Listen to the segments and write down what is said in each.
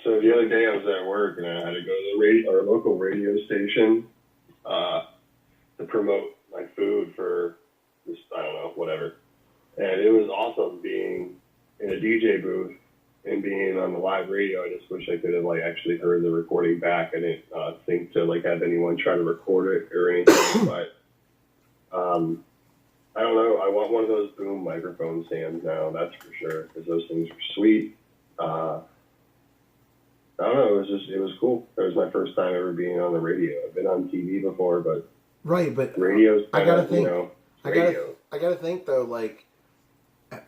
So the other day I was at work and I had to go to our local radio station to promote my food for this, I don't know, whatever. And it was awesome being in a DJ booth and being on the live radio. I just wish I could have actually heard the recording back. I didn't think to have anyone try to record it or anything, but I don't know. I want one of those boom microphone stands now, that's for sure, because those things are sweet. I don't know. It was cool. It was my first time ever being on the radio. I've been on TV before, but right. But radio's I gotta think. Radio. I gotta think though.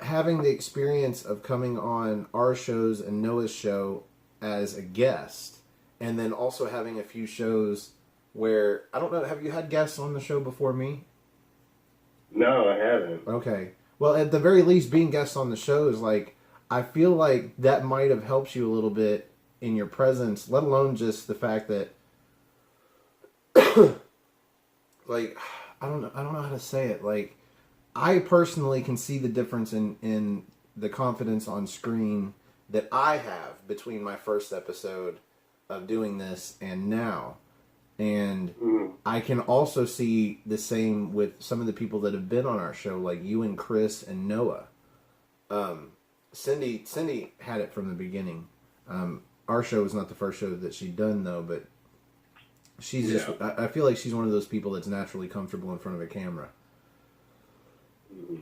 Having the experience of coming on our shows and Noah's show as a guest, and then also having a few shows where I don't know. Have you had guests on the show before me? No, I haven't. Okay. Well, at the very least, being guests on the show is I feel like that might have helped you a little bit in your presence, let alone just the fact that, I don't know how to say it. I personally can see the difference in the confidence on screen that I have between my first episode of doing this and now. And I can also see the same with some of the people that have been on our show, like you and Chris and Noah. Cindy had it from the beginning. Our show was not the first show that she'd done, though, but she's just... I feel like she's one of those people that's naturally comfortable in front of a camera.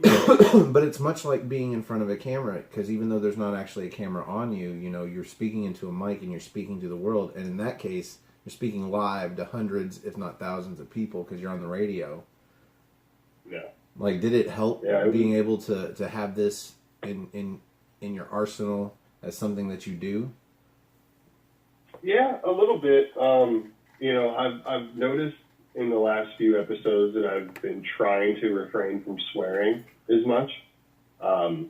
But it's much like being in front of a camera, because even though there's not actually a camera on you, you're speaking into a mic and you're speaking to the world, and in that case, you're speaking live to hundreds, if not thousands of people, because you're on the radio. Yeah. Did it help being able to have this in your arsenal as something that you do? Yeah, a little bit. I've noticed in the last few episodes that I've been trying to refrain from swearing as much. I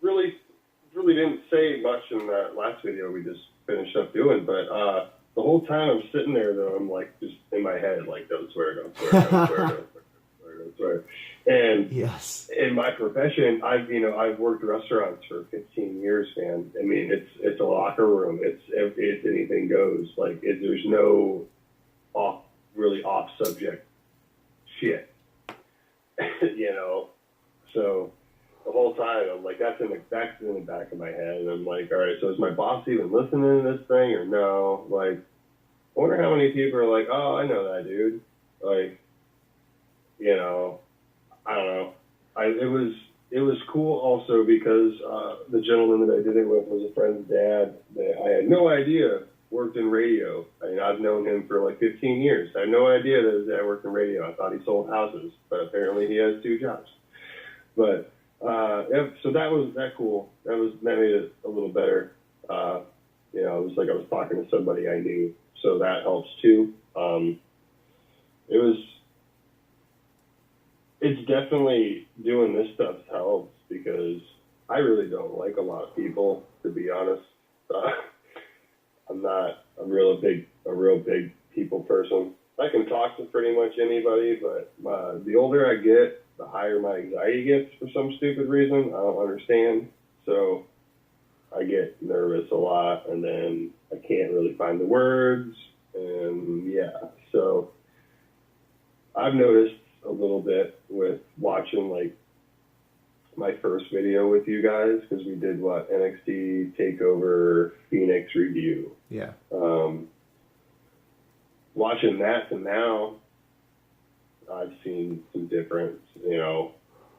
really didn't say much in that last video we just finished up doing, but the whole time I'm sitting there, though, I'm just in my head, don't swear, don't swear, don't swear, don't swear, don't swear. And yes, in my profession, I've worked restaurants for 15 years, man. I mean, it's a locker room. It's anything goes. There's no really off subject shit, So the whole time I'm that's in the back of my head, and I'm all right. So is my boss even listening to this thing or no? I wonder how many people are oh, I know that dude. I don't know. It was cool also because the gentleman that I did it with was a friend's dad that I had no idea worked in radio. I mean, I've known him for 15 years. I had no idea that his dad worked in radio. I thought he sold houses, but apparently he has 2 jobs. But so that was cool. That made it a little better. It was I was talking to somebody I knew, so that helps too. It's definitely doing this stuff helps because I really don't like a lot of people, to be honest. I'm not a real big people person. I can talk to pretty much anybody, but the older I get, the higher my anxiety gets for some stupid reason. I don't understand. So I get nervous a lot, and then I can't really find the words. And so I've noticed a little bit with watching my first video with you guys, because we did NXT TakeOver Phoenix review. Yeah. Watching that to now, I've seen some difference,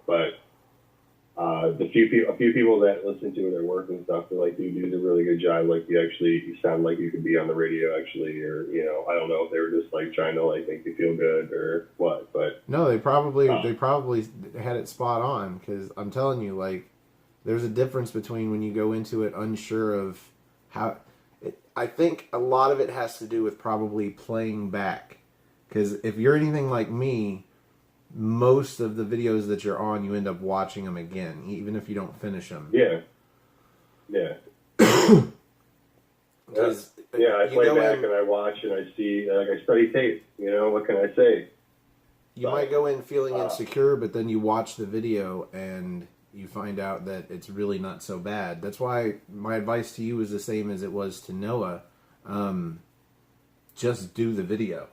but a few people that listen to their work and stuff, they're like, you do a really good job. You sound like you could be on the radio actually, or, I don't know if they were just trying to make you feel good or what, but. No, they probably had it spot on, because I'm telling you, there's a difference between when you go into it unsure of how, I think a lot of it has to do with probably playing back, because if you're anything like me, most of the videos that you're on, you end up watching them again, even if you don't finish them. Yeah. I play back and I watch and I see, I study tape, what can I say? You might go in feeling insecure, but then you watch the video and you find out that it's really not so bad. That's why my advice to you is the same as it was to Noah. Just do the video.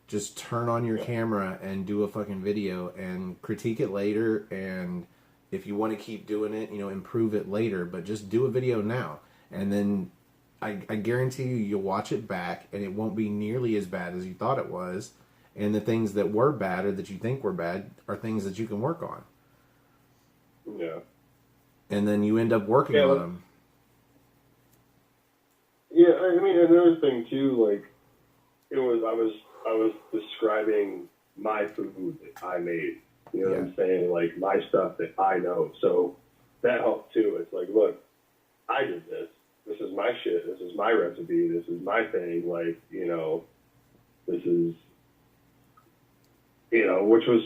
Just turn on your camera and do a fucking video and critique it later. And if you want to keep doing it, improve it later. But just do a video now. And then I guarantee you'll watch it back and it won't be nearly as bad as you thought it was. And the things that were bad or that you think were bad are things that you can work on. Yeah. And then you end up working on them. Yeah, I mean, another thing too, like, I was describing my food that I made. You know what I'm saying? Like, my stuff that I know. So that helped too. It's like, look, I did this. This is my shit. This is my recipe. This is my thing. Like, this is, which was,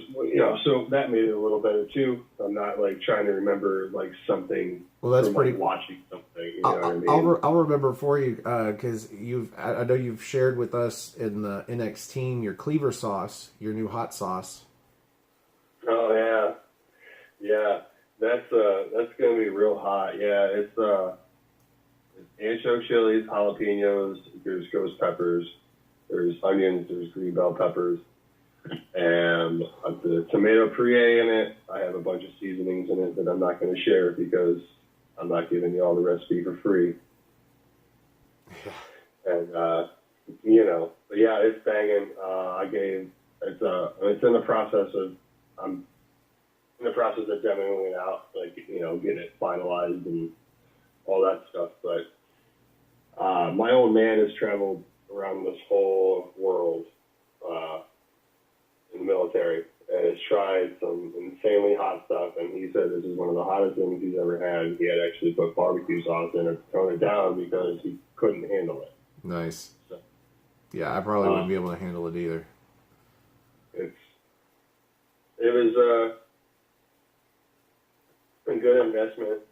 so that made it a little better too. I'm not like trying to remember like something. Well, that's from, pretty. Like, watching something. You know what I mean? I'll remember for you because I know you've shared with us in the NX team your Cleaver sauce, your new hot sauce. Oh yeah. That's gonna be real hot. Yeah, it's ancho chilies, jalapenos. There's ghost peppers. There's onions. There's green bell peppers. And the tomato puree in it. I have a bunch of seasonings in it that I'm not going to share because I'm not giving you all the recipe for free. And but yeah, it's banging. It's in the process of demoing it out, like getting it finalized and all that stuff. But my old man has traveled around this whole world. In the military, and has tried some insanely hot stuff, and he said this is one of the hottest things he's ever had. He had actually put barbecue sauce in it, tone it down because he couldn't handle it. Nice. So, yeah, I probably wouldn't be able to handle it either. It was a good investment.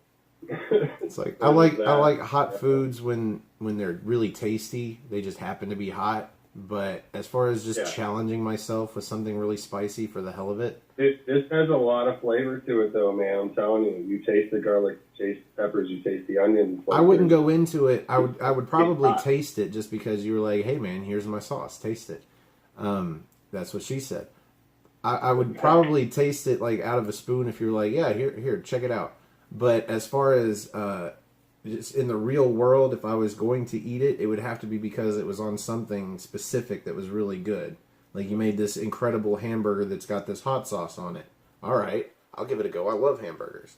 It's like I like hot foods when they're really tasty. They just happen to be hot. But as far as just challenging myself with something really spicy for the hell of it. This has a lot of flavor to it, though, man. I'm telling you. You taste the garlic, you taste the peppers, you taste the onions. I wouldn't go into it. I would probably taste it just because you were like, hey, man, here's my sauce. Taste it. That's what she said. I would probably taste it like out of a spoon if you were like, yeah, here, check it out. But as far as... just in the real world, if I was going to eat it, it would have to be because it was on something specific that was really good. Like you made this incredible hamburger that's got this hot sauce on it. All right, I'll give it a go. I love hamburgers.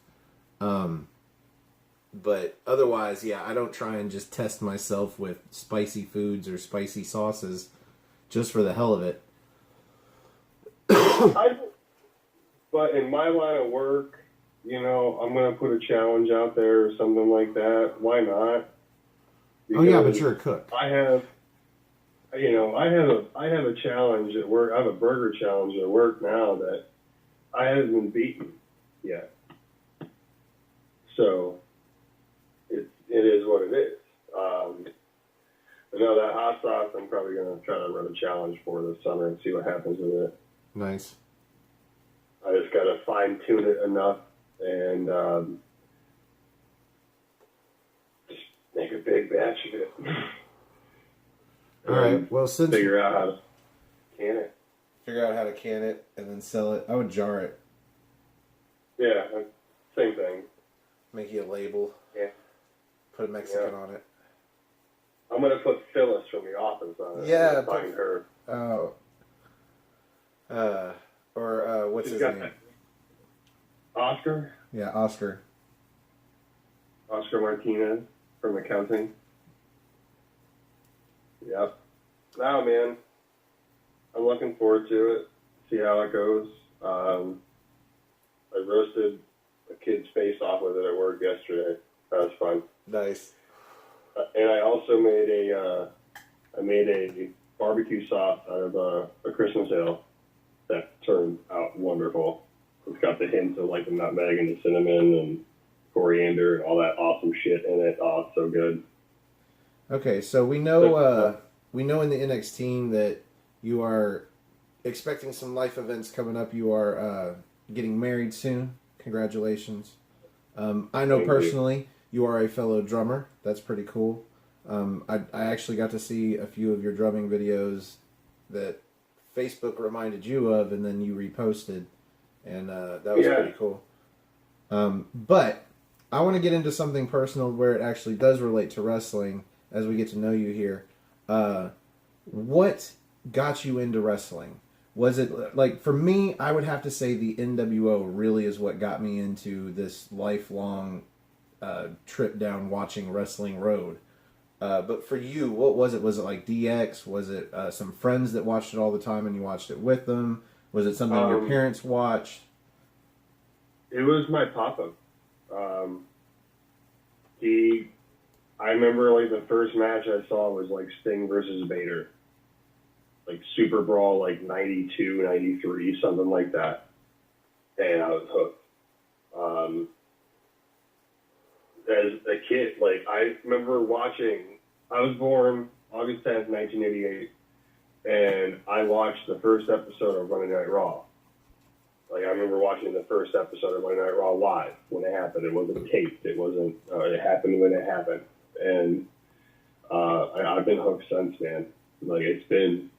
But otherwise, yeah, I don't try and just test myself with spicy foods or spicy sauces just for the hell of it. But in my line of work, I'm going to put a challenge out there or something like that. Why not? Because but you're a cook. I have a challenge at work. I have a burger challenge at work now that I haven't been beaten yet. So it is what it is. That hot sauce, I'm probably going to try to run a challenge for this summer and see what happens with it. Nice. I just got to fine tune it enough. And just make a big batch of it. All right. Well, since figure out how to can it. Figure out how to can it and then sell it. I would jar it. Yeah, same thing. Make you a label. Yeah. Put a Mexican on it. I'm gonna put Phyllis from The Office on it. Yeah. Find her. Oh. Or what's his name? Oscar? Yeah, Oscar. Oscar Martinez from accounting. Yep. Now, man, I'm looking forward to it. See how it goes. I roasted a kid's face off with it at work yesterday. That was fun. Nice. And I also made a barbecue sauce out of a Christmas ale that turned out wonderful. It's got the hints of like the nutmeg and the cinnamon and coriander and all that awesome shit in it. Oh, it's so good. Okay, so we know in the NX team that you are expecting some life events coming up. You are getting married soon. Congratulations. I know personally you are a fellow drummer. That's pretty cool. I actually got to see a few of your drumming videos that Facebook reminded you of, and then you reposted, and that was pretty cool. But I want to get into something personal where it actually does relate to wrestling as we get to know you here. What got you into wrestling? Was it, like, for me, I would have to say the NWO really is what got me into this lifelong trip down watching Wrestling Road. But for you, what was it? Was it like DX? Was it some friends that watched it all the time and you watched it with them? Was it something your parents watched? It was my papa. I remember, like, the first match I saw was, like, Sting versus Vader. Like, Super Brawl, like, 92, 93, something like that. And I was hooked. As a kid, like, I remember watching, I was born August 10th, 1988, and I watched the first episode of Monday Night Raw. Like, I remember watching the first episode of Monday Night Raw live when it happened. It wasn't taped. It wasn't, it happened when it happened. And I've been hooked since, man. Like, it's been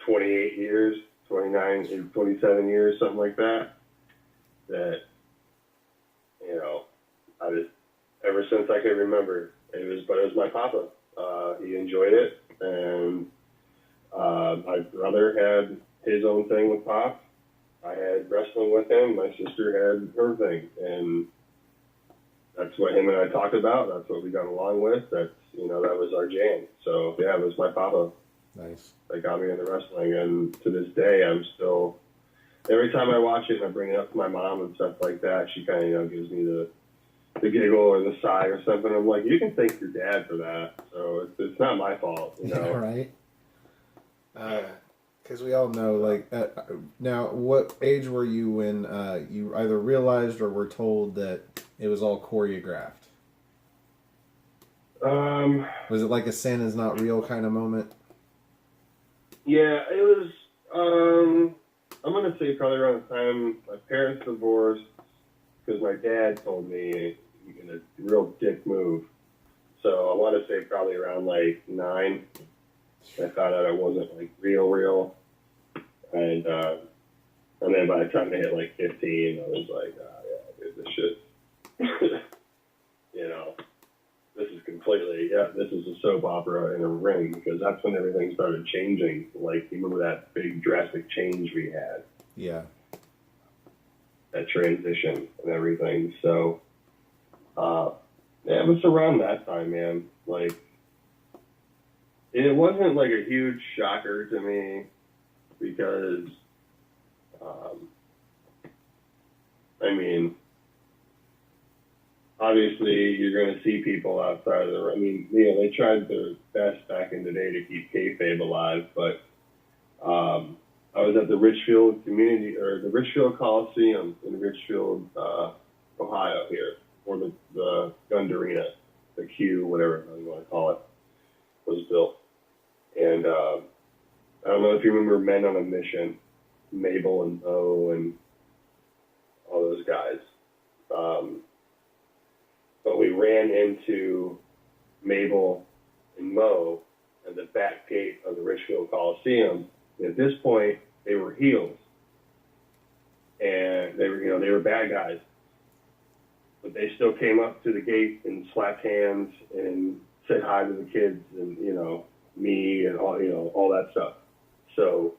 28 years, 29, 27 years, something like that, that, you know, I just, ever since I could remember, it was my papa. He enjoyed it, and my brother had his own thing with Pop. I had wrestling with him. My sister had her thing, and that's what him and I talked about. That's what we got along with. That's, you know, that was our jam. So, yeah, it was my papa. Nice. That got me into wrestling, and to this day, I'm still, every time I watch it and I bring it up to my mom and stuff like that, she kind of, you know, gives me the giggle or the sigh or something. I'm like, you can thank your dad for that. So it's not my fault, you know. Right. Because we all know, like, now, what age were you when you either realized or were told that it was all choreographed? Was it like a Santa's not real kind of moment? Yeah, it was, I'm going to say probably around the time my parents divorced, because my dad told me in a real dick move. So I want to say probably around, like, 9. I found out I wasn't, like, real. And then by the time I hit, like, 15, I was like, yeah, dude, this shit, you know, this is completely, this is a soap opera in a ring, because that's when everything started changing. Like, you remember that big drastic change we had? Yeah. That transition and everything. So, yeah, it was around that time, man. Like, it wasn't like a huge shocker to me, because, I mean, obviously you're going to see people outside of the, I mean, you know, they tried their best back in the day to keep kayfabe alive, but I was at the Richfield the Richfield Coliseum in Richfield, Ohio here, or the Gund Arena, the Q, whatever you want to call it, was built. And I don't know if you remember Men on a Mission, Mabel and Bo and all those guys. But we ran into Mabel and Mo at the back gate of the Richfield Coliseum. And at this point, they were heels. And they were bad guys. But they still came up to the gate and slapped hands and said hi to the kids and, you know, me and all, you know, all that stuff. So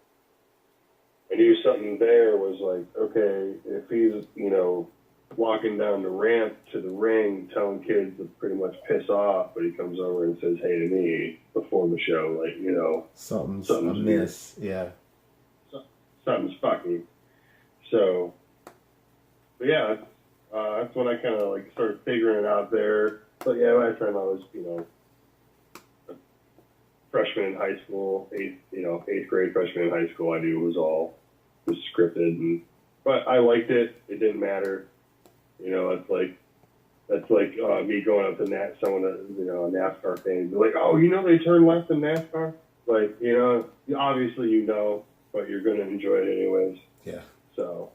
I knew something there was like, okay, if he's, you know, walking down the ramp to the ring telling kids to pretty much piss off, but he comes over and says hey to me before the show, like, you know, something's amiss. Yeah. Something's fucking. So, but yeah, that's when I kind of like started figuring it out there. But yeah, by the time I was, you know, a freshman in high school, eighth grade freshman in high school, I knew it was scripted, but I liked it. It didn't matter. You know, that's like me going up to a NASCAR fan and be like, oh, you know, they turn left in NASCAR? Like, you know, obviously you know, but you're going to enjoy it anyways. Yeah. So.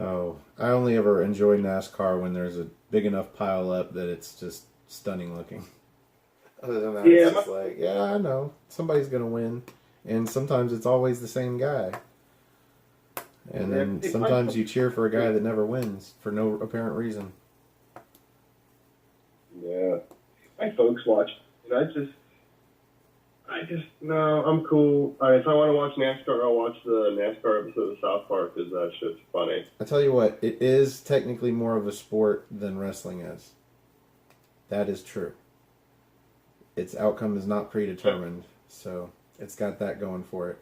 Oh, I only ever enjoy NASCAR when there's a big enough pile up that it's just stunning looking. Other than that, it's just like, yeah, I know somebody's gonna win, and sometimes it's always the same guy. And then sometimes you cheer for a guy that never wins for no apparent reason. Yeah, my folks watch, and no, I'm cool. If I want to watch NASCAR, I'll watch the NASCAR episode of South Park because that shit's funny. I tell you what, it is technically more of a sport than wrestling is. That is true. Its outcome is not predetermined, so it's got that going for it.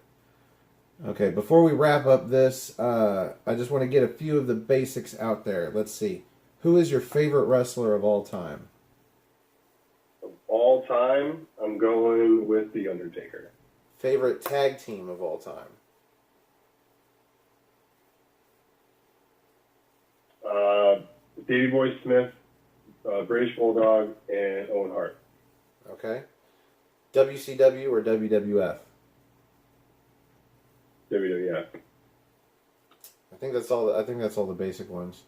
Okay, before we wrap up this, I just want to get a few of the basics out there. Let's see. Who is your favorite wrestler of all time? Of all time, I'm going with The Undertaker. Favorite tag team of all time? Davey Boy Smith, British Bulldog, and Owen Hart. Okay. WCW or WWF? WWF. I think that's all the basic ones.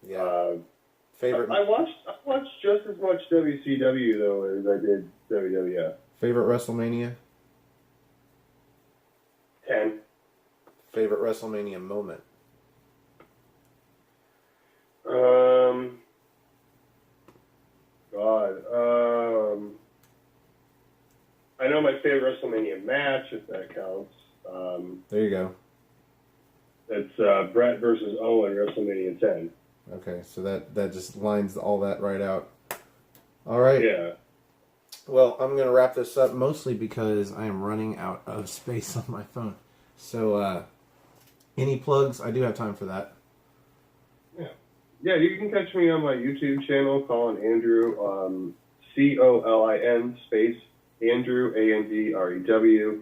Yeah. Favorite. I watched just as much WCW though as I did WWF. Favorite WrestleMania? 10. Favorite WrestleMania moment? I know my favorite WrestleMania match, if that counts. There you go. It's Brett versus Owen, WrestleMania 10. Okay, so that just lines all that right out. All right. Yeah. Well, I'm going to wrap this up mostly because I am running out of space on my phone. So, any plugs? I do have time for that. Yeah, you can catch me on my YouTube channel, Colin Andrew, Colin space Andrew, Andrew.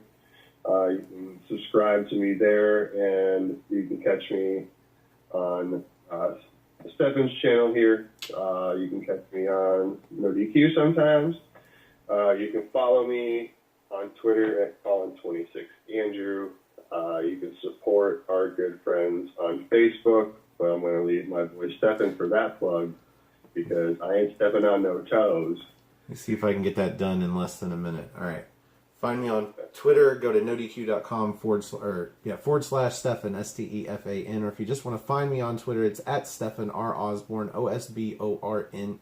You can subscribe to me there, and you can catch me on Stefan's channel here. You can catch me on No DQ sometimes. You can follow me on Twitter at Colin26Andrew. You can support our good friends on Facebook, but I'm going to leave my boy Stefan for that plug because I ain't stepping on no toes. Let's see if I can get that done in less than a minute. All right. Find me on Twitter. Go to nodq.com /Stefan, Stefan. Or if you just want to find me on Twitter, it's at Stefan R. Osborne, OSBORNE.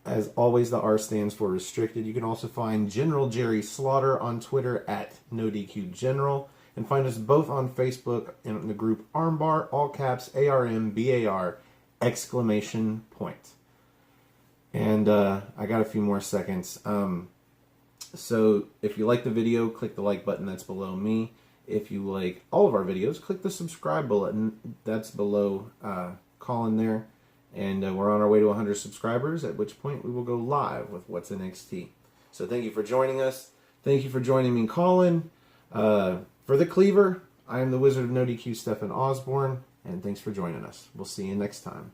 As always, the R stands for restricted. You can also find General Jerry Slaughter on Twitter at NoDQGeneral. And find us both on Facebook in the group Armbar, all caps, ARMBAR, ! And I got a few more seconds. So if you like the video, click the like button that's below me. If you like all of our videos, click the subscribe button that's below Colin there. And we're on our way to 100 subscribers, at which point we will go live with What's NXT. So thank you for joining us. Thank you for joining me, Colin. For the Cleaver, I am the Wizard of No DQ, Stefan Osborne, and thanks for joining us. We'll see you next time.